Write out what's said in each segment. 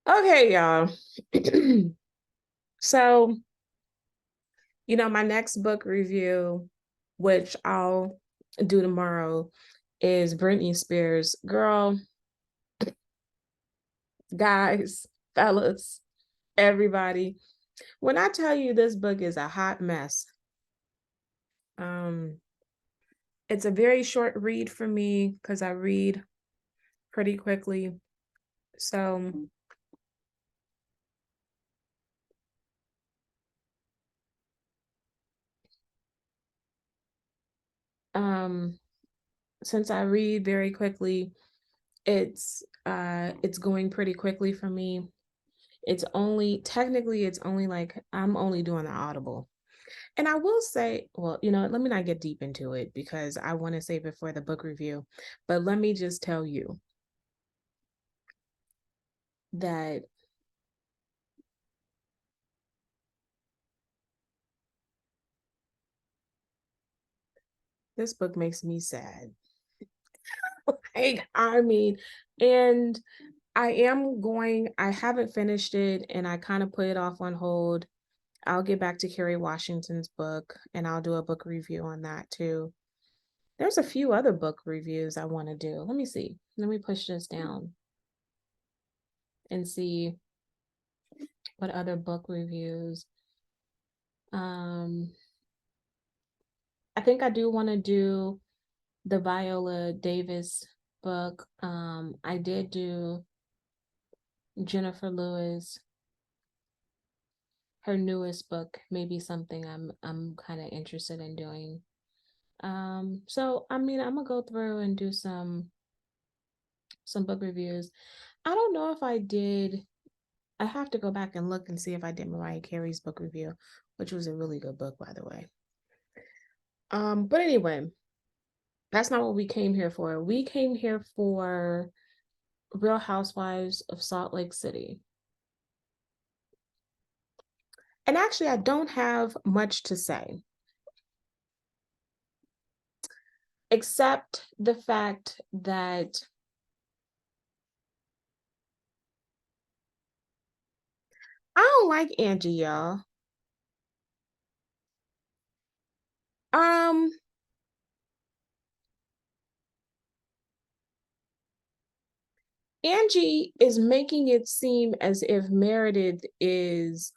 Okay, y'all. So, my next book review, which I'll do tomorrow, is Britney Spears. Girl, guys, fellas, everybody. When I tell you this book is a hot mess, um, it's a very short read for me because I read pretty quickly. So, um, since I read very quickly, it's going pretty quickly for me. It's only like I'm only doing the Audible. And I will say, well, let me not get deep into it because I want to save it for the book review. But let me just tell you that this book makes me sad. Like, I mean, and I haven't finished it and I kind of put it off on hold. I'll get back to Kerry Washington's book and I'll do a book review on that too. There's a few other book reviews I want to do. Let me see. Let me push this down and see what other book reviews. Um, I think I do want to do the Viola Davis book. I did do Jennifer Lewis, her newest book, maybe something I'm kind of interested in doing. So I mean, I'm gonna go through and do some book reviews. I don't know if I did. I have to go back and look and see if I did Mariah Carey's book review, which was a really good book, by the way. But anyway, that's not what we came here for. We came here for Real Housewives of Salt Lake City. And actually, I don't have much to say, except the fact that I don't like Angie, y'all. Um, Angie is making it seem as if Meredith is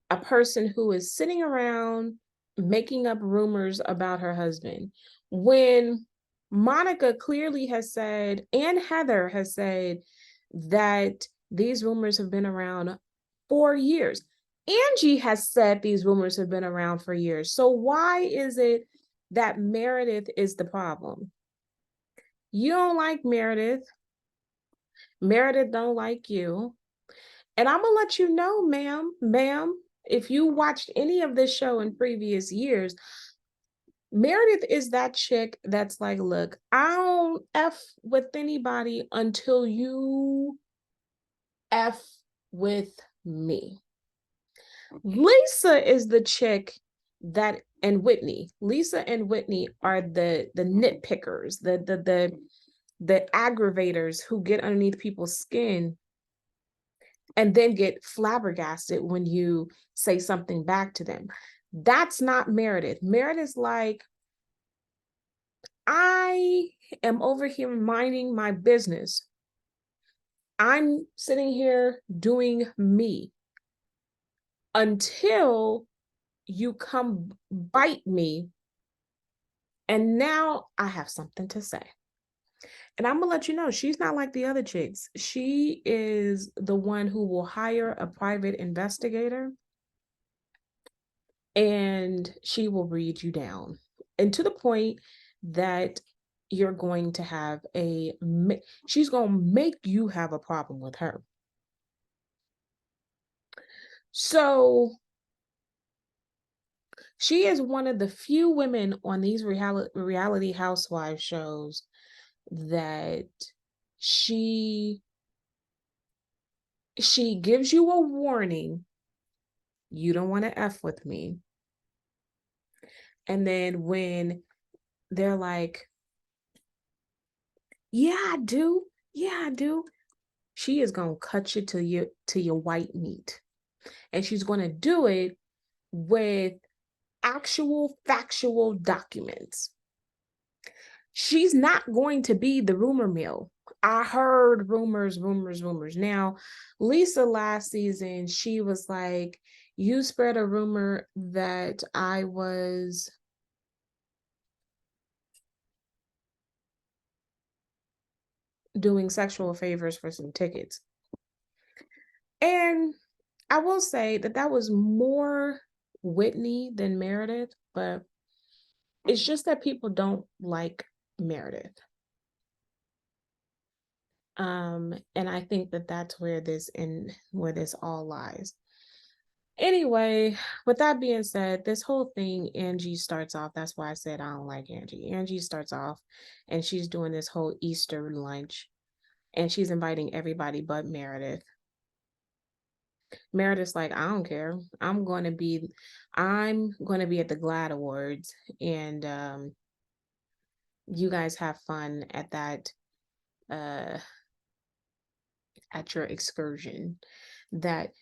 a person who is sitting around making up rumors about her husband when Monica clearly has said, and Heather has said, that these rumors have been around for years. Angie has said these rumors have been around for years. So why is it that Meredith is the problem? You don't like Meredith. Meredith don't like you. And I'm gonna let you know, ma'am, if you watched any of this show in previous years, Meredith is that chick that's like, look, I don't F with anybody until you F with me. Lisa is the chick that and Whitney. Lisa and Whitney are the nitpickers, the aggravators who get underneath people's skin and then get flabbergasted when you say something back to them. That's not Meredith. Meredith's like, I am over here minding my business. I'm sitting here doing me until you come bite me. And now I have something to say. And I'm gonna let you know, she's not like the other chicks. She is the one who will hire a private investigator and she will read you down. And to the point that you're going to have she's going to make you have a problem with her. So she is one of the few women on these reality housewives shows that she gives you a warning, you don't want to F with me. And then when they're like, yeah, I do. Yeah, I do. she is going to cut you to your white meat. And she's going to do it with actual factual documents. She's not going to be the rumor mill. I heard rumors. Now, Lisa last season, she was like, you spread a rumor that I was doing sexual favors for some tickets. And I will say that was more Whitney than Meredith, but it's just that people don't like Meredith. And I think that that's where this all lies. Anyway, with that being said, this whole thing, Angie starts off. That's why I said I don't like Angie. Angie starts off and she's doing this whole Easter lunch and she's inviting everybody but Meredith. Meredith's like, I don't care. I'm going to be at the GLAAD Awards and you guys have fun at that at your excursion.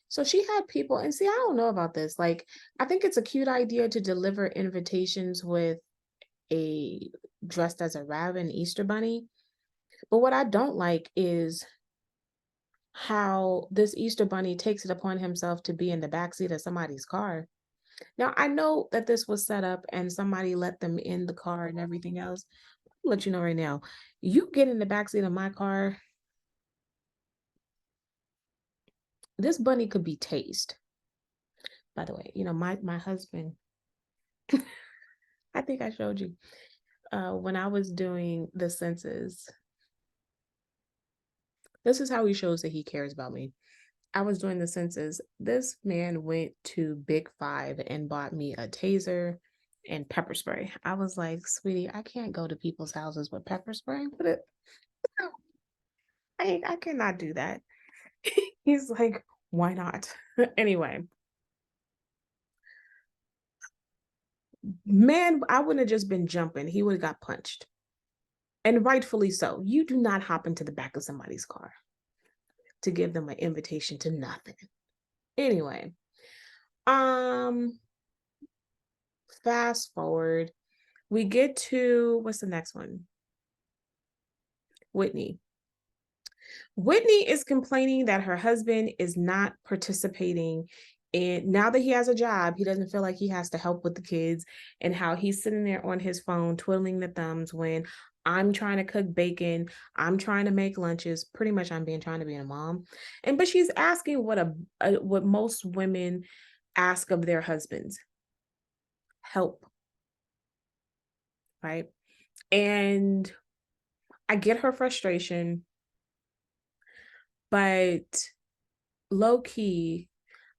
So she had people, and see, I don't know about this. Like, I think it's a cute idea to deliver invitations with a dressed as a rabbit and Easter bunny. But what I don't like is how this Easter bunny takes it upon himself to be in the backseat of somebody's car. Now, I know that this was set up and somebody let them in the car and everything else. I'll let you know right now, you get in the backseat of my car, this bunny could be tased. By the way, my husband, I think I showed you, when I was doing the census, this is how he shows that he cares about me. I was doing the census. This man went to Big Five and bought me a taser and pepper spray. I was like, sweetie, I can't go to people's houses with pepper spray. I cannot do that. He's like, why not? Anyway, man, I wouldn't have just been jumping. He would have got punched. And rightfully so. You do not hop into the back of somebody's car to give them an invitation to nothing. Anyway, fast forward, we get to, what's the next one? Whitney. Whitney is complaining that her husband is not participating. And now that he has a job, he doesn't feel like he has to help with the kids, and how he's sitting there on his phone twiddling the thumbs when I'm trying to cook bacon, I'm trying to make lunches. Pretty much I'm trying to be a mom. But she's asking what most women ask of their husbands. Help. Right? And I get her frustration, but low key,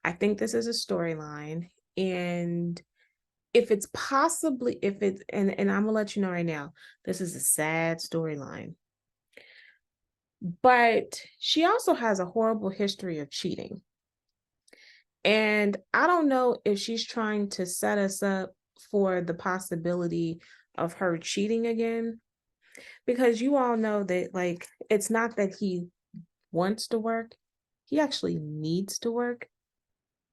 I think this is a storyline. And and I'm gonna let you know right now, this is a sad storyline. But she also has a horrible history of cheating. And I don't know if she's trying to set us up for the possibility of her cheating again. Because you all know that, like, it's not that he wants to work, he actually needs to work.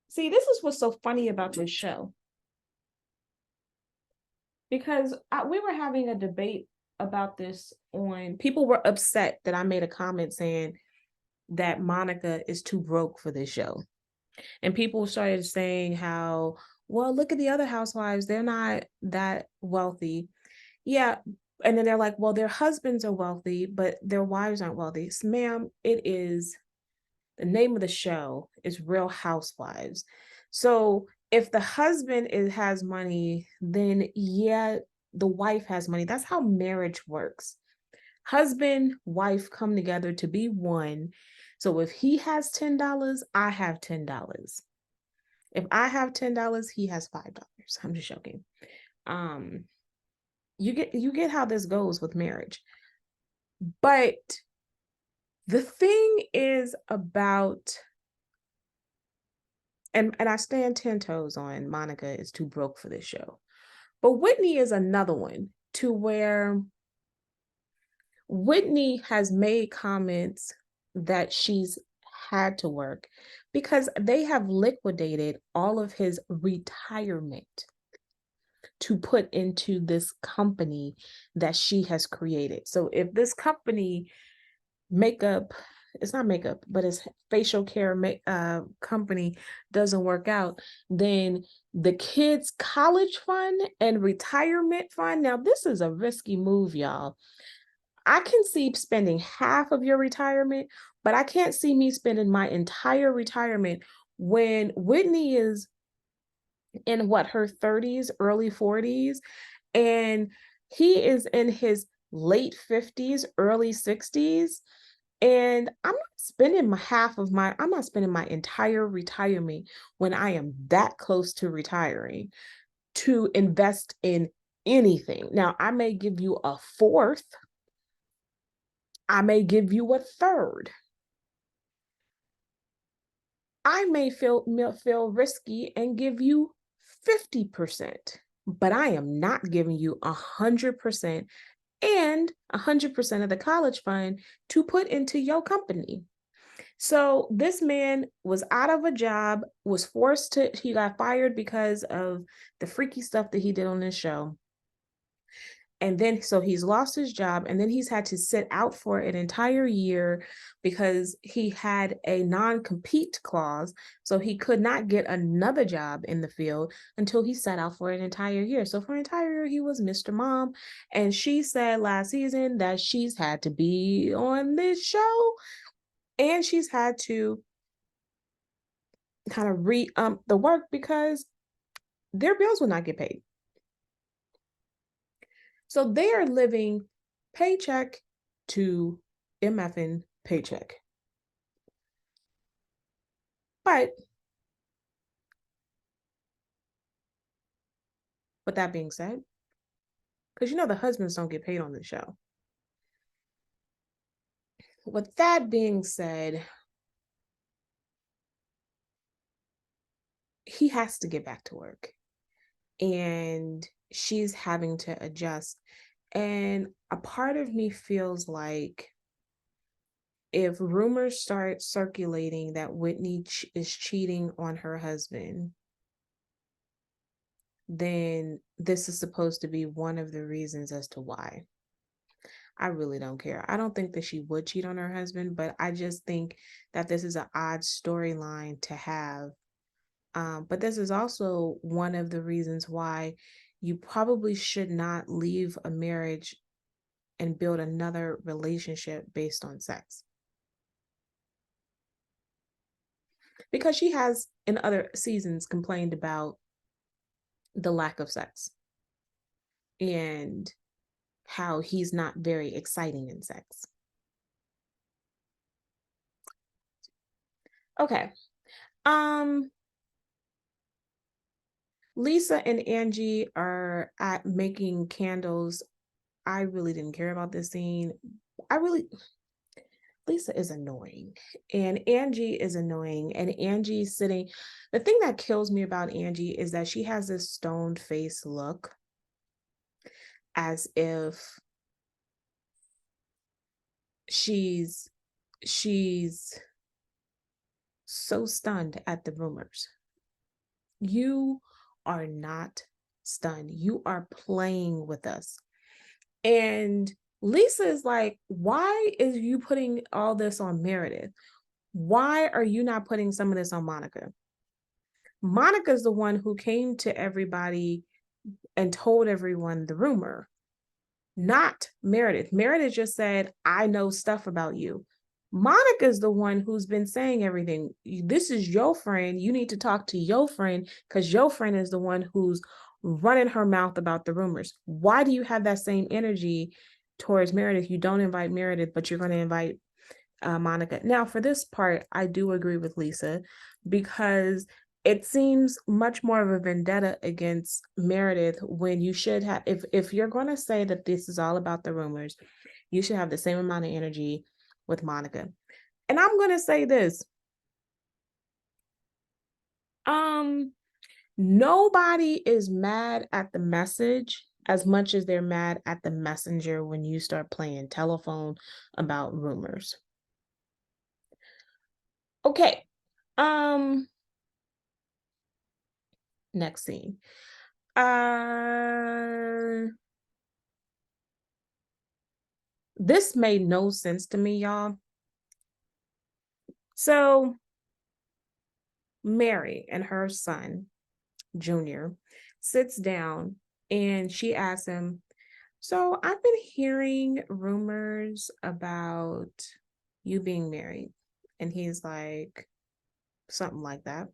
See, this is what's so funny about this show. Because we were having a debate about this people were upset that I made a comment saying that Monica is too broke for this show. And people started saying how, well, look at the other housewives, they're not that wealthy. Yeah. And then they're like, well, their husbands are wealthy, but their wives aren't wealthy. So, ma'am, the name of the show is Real Housewives. So if the husband has money, then yeah, the wife has money. That's how marriage works. Husband, wife come together to be one. So if he has $10, I have $10. If I have $10, he has $5. I'm just joking. You get how this goes with marriage. But the thing is about, and I stand 10 toes on Monica is too broke for this show. But Whitney is another one to where Whitney has made comments that she's had to work because they have liquidated all of his retirement to put into this company that she has created. So if this company makeup, it's not makeup, but it's facial care company doesn't work out, then the kids' college fund and retirement fund. Now, this is a risky move, y'all. I can see spending half of your retirement, but I can't see me spending my entire retirement when Whitney is in what, her 30s, early 40s, and he is in his late 50s, early 60s. And I'm not spending my entire retirement when I am that close to retiring to invest in anything. Now, I may give you a fourth, I may give you a third. I may feel risky and give you 50%, but I am not giving you 100% and 100% of the college fund to put into your company. So this man was out of a job, he got fired because of the freaky stuff that he did on this show. And then, so he's lost his job, and then he's had to sit out for an entire year because he had a non-compete clause. So he could not get another job in the field until he sat out for an entire year. So for an entire year, he was Mr. Mom. And she said last season that she's had to be on this show and she's had to kind of re-ump the work because their bills will not get paid. So they are living paycheck to MFing paycheck. But with that being said, because you know the husbands don't get paid on the show. With that being said, he has to get back to work. And she's having to adjust. And a part of me feels like if rumors start circulating that Whitney is cheating on her husband, then this is supposed to be one of the reasons as to why. I really don't care. I don't think that she would cheat on her husband, but I just think that this is an odd storyline to have. But this is also one of the reasons why you probably should not leave a marriage and build another relationship based on sex. Because she has in other seasons complained about the lack of sex and how he's not very exciting in sex. Okay. Lisa and Angie are at making candles. I really didn't care about this scene. Lisa is annoying and Angie is annoying, and Angie's sitting. The thing that kills me about Angie is that she has this stoned face look as if she's so stunned at the rumors. You are not stunned. You are playing with us. And Lisa is like, why is you putting all this on Meredith? Why are you not putting some of this on Monica? Monica's the one who came to everybody and told everyone the rumor, not Meredith. Meredith just said, I know stuff about you. Monica's the one who's been saying everything. This is your friend. You need to talk to your friend because your friend is the one who's running her mouth about the rumors. Why do you have that same energy towards Meredith? You don't invite Meredith, but you're going to invite Monica. Now, for this part, I do agree with Lisa because it seems much more of a vendetta against Meredith when you should have, if you're going to say that this is all about the rumors, you should have the same amount of energy with Monica. And I'm going to say this. Nobody is mad at the message as much as they're mad at the messenger when you start playing telephone about rumors. Okay. Um, Next scene. Uh this made no sense to me, y'all. So Mary and her son, Junior, sits down and she asks him, so I've been hearing rumors about you being married. And he's like, something like that.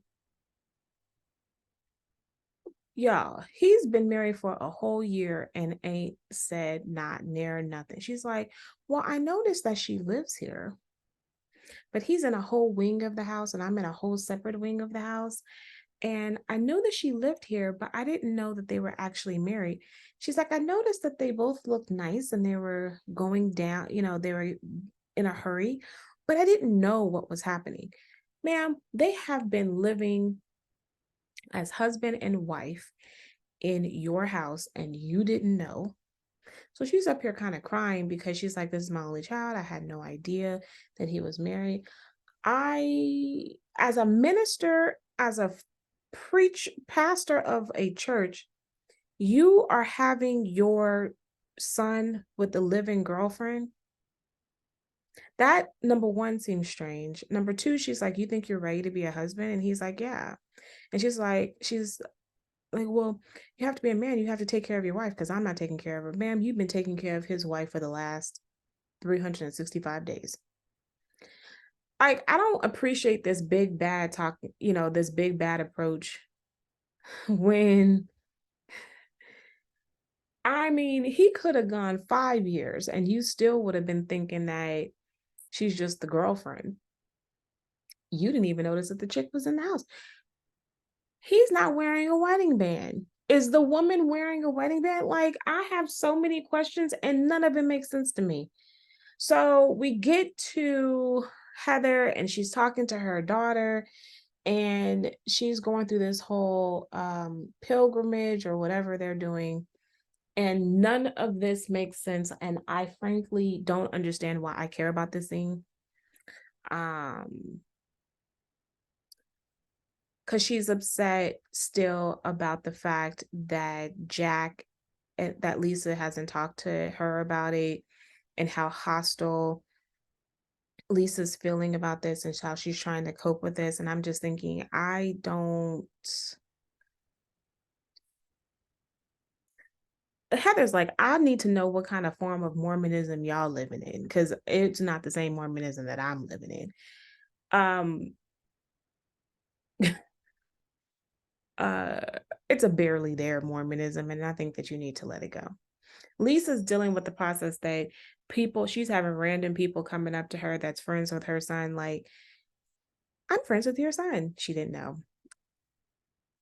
Y'all, he's been married for a whole year and ain't said not near nothing. She's like, well, I noticed that she lives here, but he's in a whole wing of the house and I'm in a whole separate wing of the house. And I knew that she lived here, but I didn't know that they were actually married. She's like, I noticed that they both looked nice and they were going down, they were in a hurry, but I didn't know what was happening. Ma'am, they have been living as husband and wife in your house and you didn't know. So she's up here kind of crying because she's like, this is my only child. I had no idea that he was married. As a minister, as a pastor of a church, you are having your son with the living girlfriend. That number one seems strange. Number two, she's like, you think you're ready to be a husband? And he's like, yeah. And she's like, well, you have to be a man. You have to take care of your wife because I'm not taking care of her. Ma'am, you've been taking care of his wife for the last 365 days. I don't appreciate this big bad talk, this big bad approach when I mean, he could have gone 5 years and you still would have been thinking that she's just the girlfriend. You didn't even notice that the chick was in the house. He's not wearing a wedding band. Is the woman wearing a wedding band? Like, I have so many questions and none of it makes sense to me. So we get to Heather and she's talking to her daughter and she's going through this whole pilgrimage or whatever they're doing. And none of this makes sense. And I frankly don't understand why I care about this scene. Because she's upset still about the fact that that Lisa hasn't talked to her about it and how hostile Lisa's feeling about this and how she's trying to cope with this. And I'm just thinking, Heather's like, I need to know what kind of form of Mormonism y'all living in because it's not the same Mormonism that I'm living in. Um, uh, it's a barely there Mormonism, and I think that you need to let it go. Lisa's dealing with the process that she's having random people coming up to her that's friends with her son, like, I'm friends with your son. She didn't know.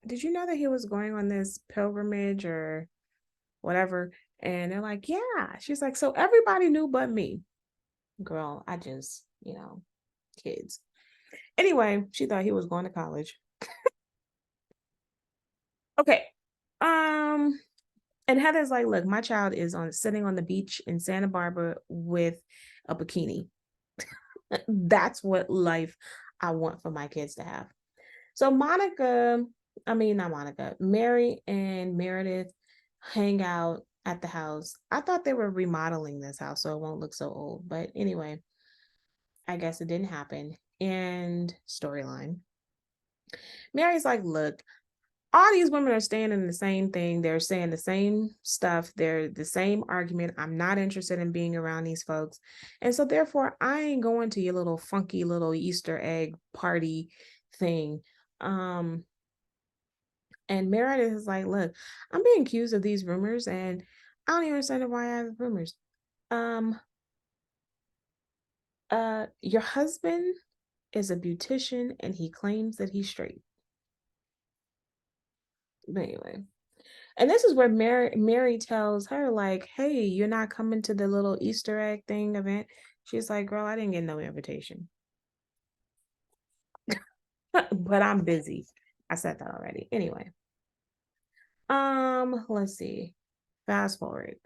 Did you know that he was going on this pilgrimage or whatever? And they're like, yeah. She's like, so everybody knew but me. Girl, I just, kids. Anyway, she thought he was going to college. Okay. Um, and Heather's like, look, my child is sitting on the beach in Santa Barbara with a bikini. That's what life I want for my kids to have. So not Monica, Mary and Meredith hang out at the house. I thought they were remodeling this house so it won't look so old. But anyway, I guess it didn't happen. And storyline. Mary's like, look, all these women are saying the same thing. They're saying the same stuff. They're the same argument. I'm not interested in being around these folks. And so therefore I ain't going to your little funky little Easter egg party thing. And Meredith is like, look, I'm being accused of these rumors and I don't even understand why I have rumors. Um, your husband is a beautician and he claims that he's straight. But anyway. And this is where Mary tells her, like, hey, you're not coming to the little Easter egg thing event. She's like, girl, I didn't get no invitation. But I'm busy. I said that already. Anyway. Let's see. Fast forward.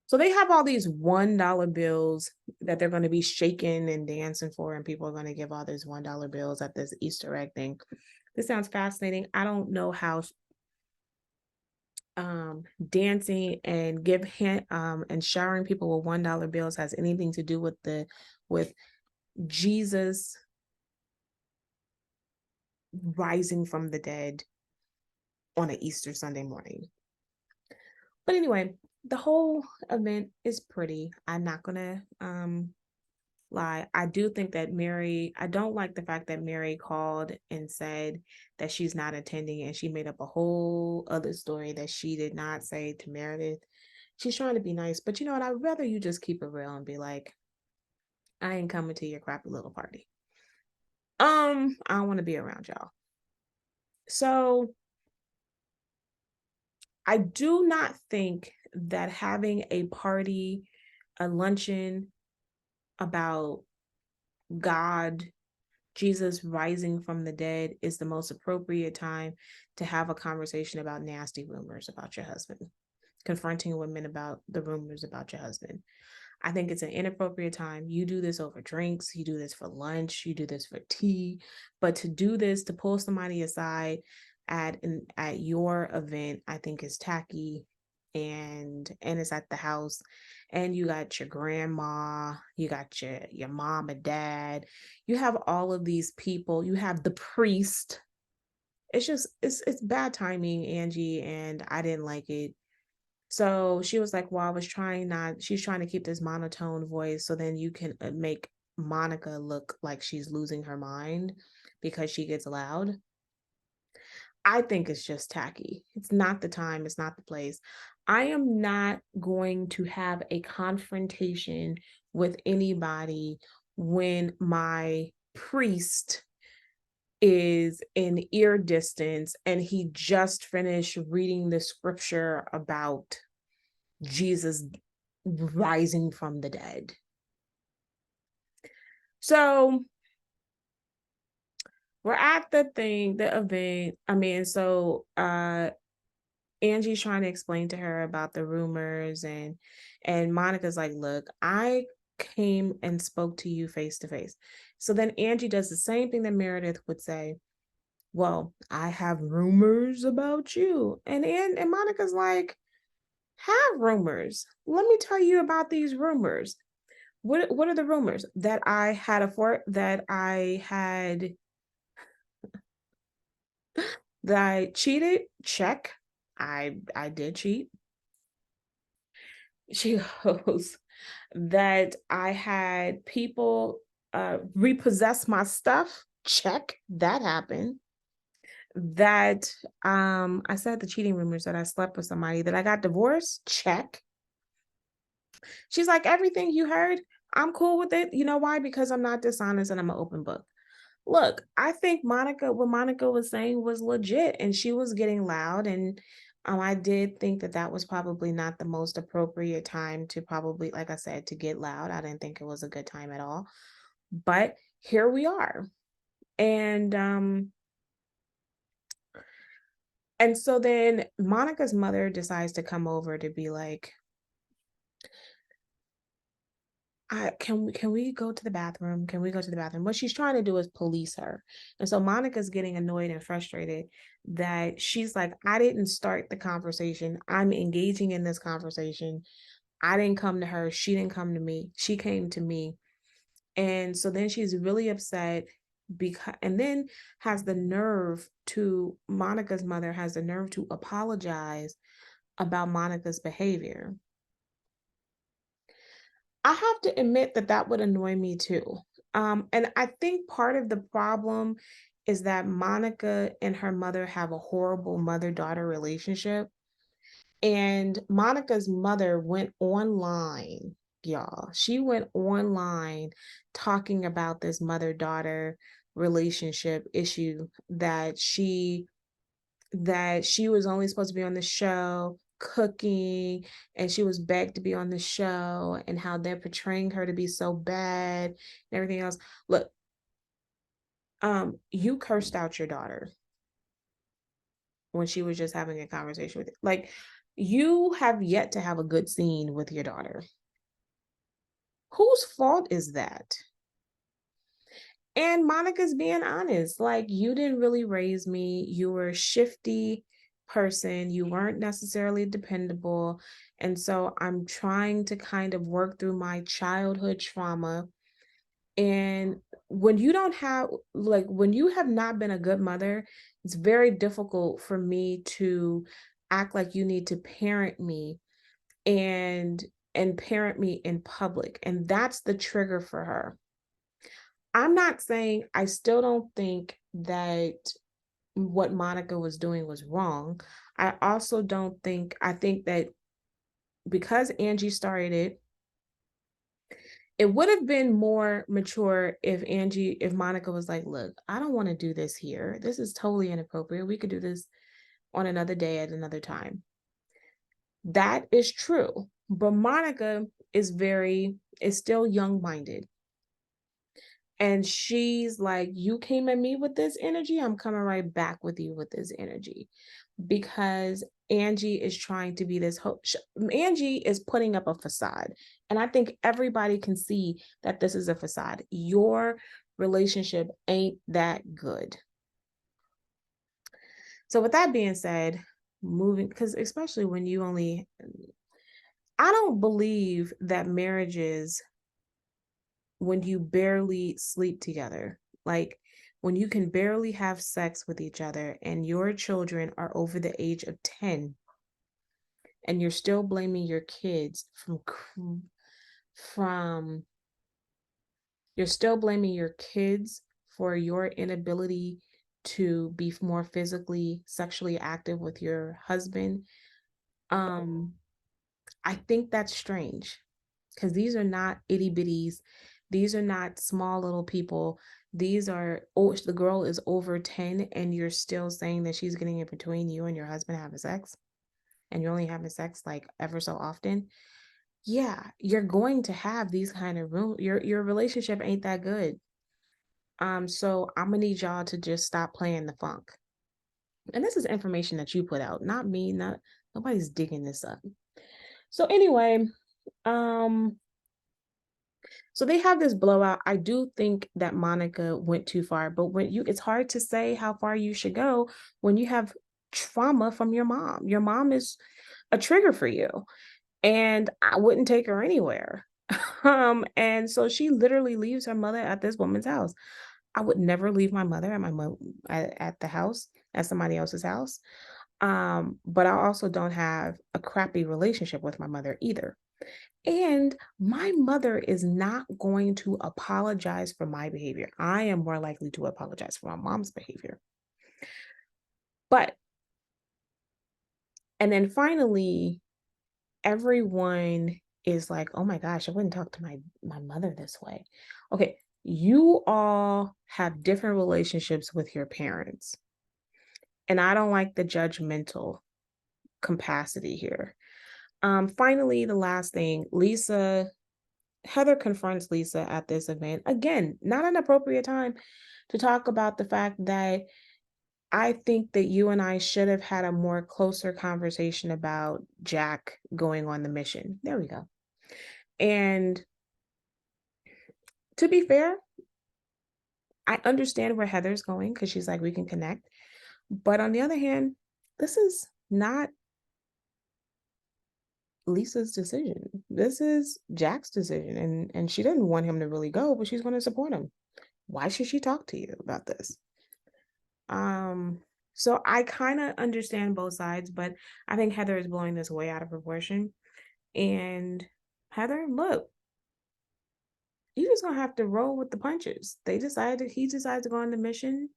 So they have all these $1 bills that they're going to be shaking and dancing for, and people are going to give all these $1 bills at this Easter egg thing. This sounds fascinating. I don't know how dancing and and showering people with $1 bills has anything to do with Jesus rising from the dead on an Easter Sunday morning. But anyway, the whole event is pretty. I'm not gonna lie. I do think that I don't like the fact that Mary called and said that she's not attending, and she made up a whole other story that she did not say to Meredith. She's trying to be nice, but you know what? I'd rather you just keep it real and be like, I ain't coming to your crappy little party. I don't want to be around y'all. So I do not think that having a party, a luncheon about God, Jesus rising from the dead is the most appropriate time to have a conversation about nasty rumors about your husband, confronting women about the rumors about your husband. I think it's an inappropriate time. You do this over drinks, you do this for lunch, you do this for tea, but to do this, to pull somebody aside at your event, I think is tacky, and it's at the house, and you got your grandma, you got your mom and dad, you have all of these people, you have the priest. It's just it's bad timing, Angie, and I didn't like it. So she was like, well, she's trying to keep this monotone voice so then you can make Monica look like she's losing her mind because she gets loud. I think it's just tacky. It's not the time, it's not the place. I am not going to have a confrontation with anybody when my priest is in ear distance and he just finished reading the scripture about Jesus rising from the dead. So we're at the event. I mean, so Angie's trying to explain to her about the rumors, and Monica's like, look, I came and spoke to you face to face. So then Angie does the same thing that Meredith would say. Well, I have rumors about you. And Monica's like, have rumors. Let me tell you about these rumors. What are the rumors? That I had that I cheated? Check. I did cheat. She goes that I had people repossess my stuff. Check. That happened. That I said the cheating rumors, that I slept with somebody, that I got divorced. Check. She's like, everything you heard, I'm cool with it. You know why? Because I'm not dishonest and I'm an open book. Look, I think what Monica was saying was legit, and she was getting loud. And I did think that that was probably not the most appropriate time to probably, like I said, to get loud. I didn't think it was a good time at all. But here we are. And so then Monica's mother decides to come over to be like, can we go to the bathroom? Can we go to the bathroom? What she's trying to do is police her. And so Monica's getting annoyed and frustrated that she's like, I didn't start the conversation. I'm engaging in this conversation. I didn't come to her. She didn't come to me. She came to me. And so then she's really upset and then Monica's mother has the nerve to apologize about Monica's behavior. I have to admit that that would annoy me too. And I think part of the problem is that Monica and her mother have a horrible mother-daughter relationship. And Monica's mother went online, y'all. She went online talking about this mother-daughter relationship issue that she was only supposed to be on the show cooking, and she was begged to be on the show, and how they're portraying her to be so bad and everything else. Look, you cursed out your daughter when she was just having a conversation with you. Like, You have yet to have a good scene with your daughter. Whose fault is that? And Monica's being honest, like, you didn't really raise me. You were a shifty person. You weren't necessarily dependable. And so I'm trying to kind of work through my childhood trauma. And when you don't have, like, when you have not been a good mother, it's very difficult for me to act like you need to parent me and parent me in public. And that's the trigger for her. I'm not saying, I still don't think that what Monica was doing was wrong. I also don't think, I think that because Angie started it, it would have been more mature if Monica was like, look, I don't want to do this here. This is totally inappropriate. We could do this on another day at another time. That is true. But Monica is still young minded. And she's like, you came at me with this energy, I'm coming right back with you with this energy. Because Angie is trying to be this Angie is putting up a facade. And I think everybody can see that this is a facade. Your relationship ain't that good. So with that being said, moving, because especially when you only, I don't believe that marriages, when you barely sleep together, like when you can barely have sex with each other and your children are over the age of 10 and you're still blaming your kids from you're still blaming your kids for your inability to be more physically sexually active with your husband. um I think that's strange, because these are not itty bitties. These are not small little people. These are, oh, the girl is over 10 and you're still saying that she's getting in between you and your husband having sex, and you're only having sex like ever so often. Yeah, you're going to have these kind of room. Your relationship ain't that good. So I'm gonna need y'all to just stop playing the funk. And this is information that you put out, not me, not nobody's digging this up. So anyway, um, so they have this blowout. I do think that Monica went too far, but it's hard to say how far you should go when you have trauma from your mom. Your mom is a trigger for you, and I wouldn't take her anywhere. And so she literally leaves her mother at this woman's house. I would never leave my mother at at the house, at somebody else's house. But I also don't have a crappy relationship with my mother either. And my mother is not going to apologize for my behavior. I am more likely to apologize for my mom's behavior. But, and then finally, everyone is like, oh my gosh, I wouldn't talk to my mother this way. Okay, you all have different relationships with your parents. And I don't like the judgmental capacity here. Finally, the last thing, Heather confronts Lisa at this event. Again, not an appropriate time to talk about the fact that I think that you and I should have had a more closer conversation about Jack going on the mission. There we go. And to be fair, I understand where Heather's going, because she's like, we can connect. But on the other hand, this is not Lisa's decision. This is Jack's decision. And she didn't want him to really go, but she's going to support him. Why should she talk to you about this? So I kind of understand both sides, but I think Heather is blowing this way out of proportion. And Heather, look, you just gonna have to roll with the punches. He decided to go on the mission.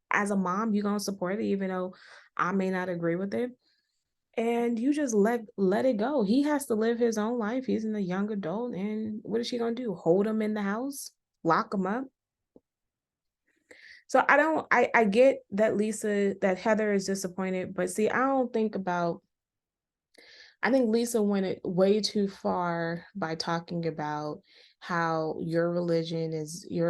As a mom, you're gonna support it, even though I may not agree with it. And you just let it go. He has to live his own life. He's in a young adult, and what is she gonna do? Hold him in the house? Lock him up? So I get that Heather is disappointed, but see, I think Lisa went it way too far by talking about how your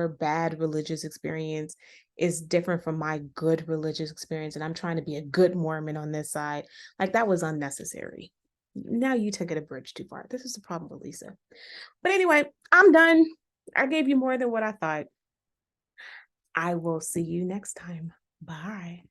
bad religious experience is different from my good religious experience. And I'm trying to be a good Mormon on this side. Like, that was unnecessary. Now you took it a bridge too far. This is the problem with Lisa. But anyway, I'm done. I gave you more than what I thought. I will see you next time. Bye.